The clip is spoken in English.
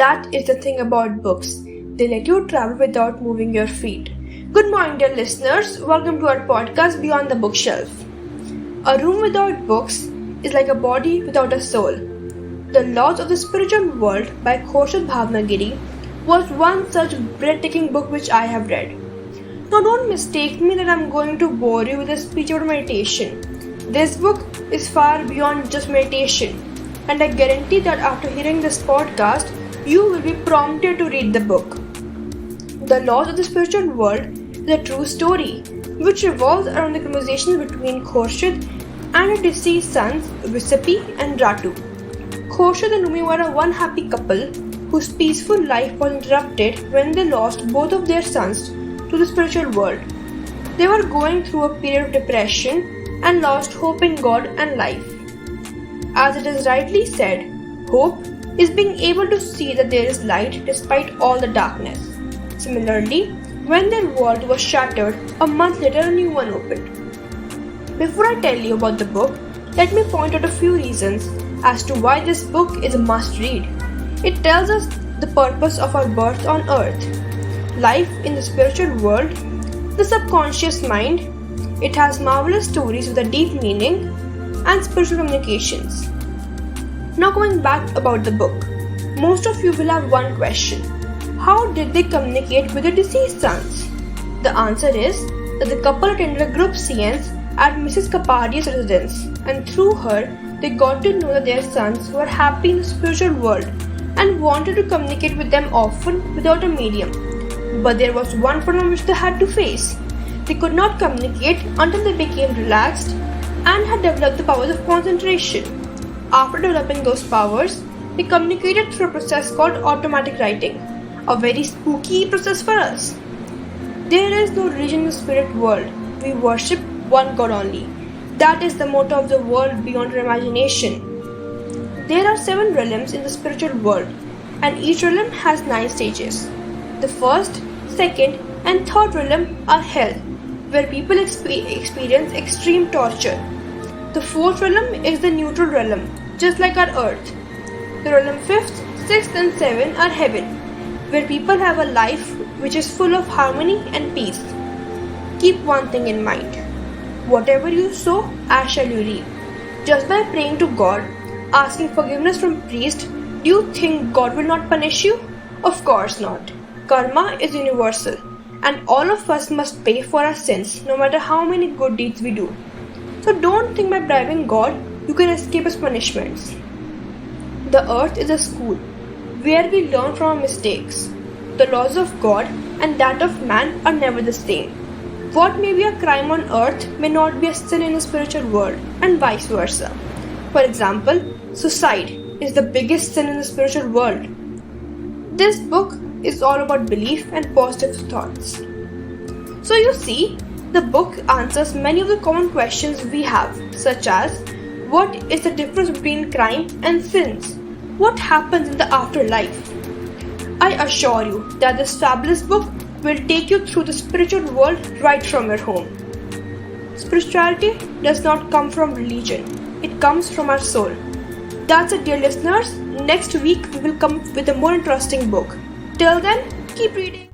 That is the thing about books. They let you travel without moving your feet. Good morning, dear listeners. Welcome to our podcast Beyond the Bookshelf. A room without books is like a body without a soul. The Laws of the Spiritual World by Khorshed Bhavnagiri was one such breathtaking book which I have read. Now don't mistake me that I'm going to bore you with a speech about meditation. This book is far beyond just meditation, and I guarantee that after hearing this podcast, you will be prompted to read the book. The Laws of the Spiritual World is a true story which revolves around the conversation between Khorshed and her deceased sons Visipi and Ratu. Khorshed and Rumi were a one happy couple whose peaceful life was interrupted when they lost both of their sons to the spiritual world. They were going through a period of depression and lost hope in God and life. As it is rightly said, hope is being able to see that there is light despite all the darkness. Similarly, when their world was shattered, a month later a new one opened. Before I tell you about the book, let me point out a few reasons as to why this book is a must-read. It tells us the purpose of our birth on earth, life in the spiritual world, the subconscious mind. It has marvelous stories with a deep meaning and spiritual communications. Now going back about the book, most of you will have one question. How did they communicate with their deceased sons? The answer is that the couple attended a group seance at Mrs. Kapadia's residence, and through her, they got to know that their sons were happy in the spiritual world and wanted to communicate with them often without a medium. But there was one problem which they had to face. They could not communicate until they became relaxed and had developed the powers of concentration. After developing those powers, they communicated through a process called automatic writing, a very spooky process for us. There is no religion in the spirit world. We worship one God only. That is the motto of the world beyond your imagination. There are 7 realms in the spiritual world, and each realm has 9 stages. The first, second, and third realm are hell, where people experience extreme torture. The fourth realm is the neutral realm, just like our earth. The realm 5th, 6th, and 7th are heaven, where people have a life which is full of harmony and peace. Keep one thing in mind. Whatever you sow, as shall you reap. Just by praying to God, asking forgiveness from priest, do you think God will not punish you? Of course not. Karma is universal, and all of us must pay for our sins, no matter how many good deeds we do. So don't think by bribing God, you can escape his punishments. The earth is a school, where we learn from our mistakes. The laws of God and that of man are never the same. What may be a crime on earth may not be a sin in the spiritual world, and vice versa. For example, suicide is the biggest sin in the spiritual world. This book is all about belief and positive thoughts. So you see, the book answers many of the common questions we have, such as, what is the difference between crime and sins? What happens in the afterlife? I assure you that this fabulous book will take you through the spiritual world right from your home. Spirituality does not come from religion. It comes from our soul. That's it, dear listeners. Next week we will come with a more interesting book. Till then, keep reading.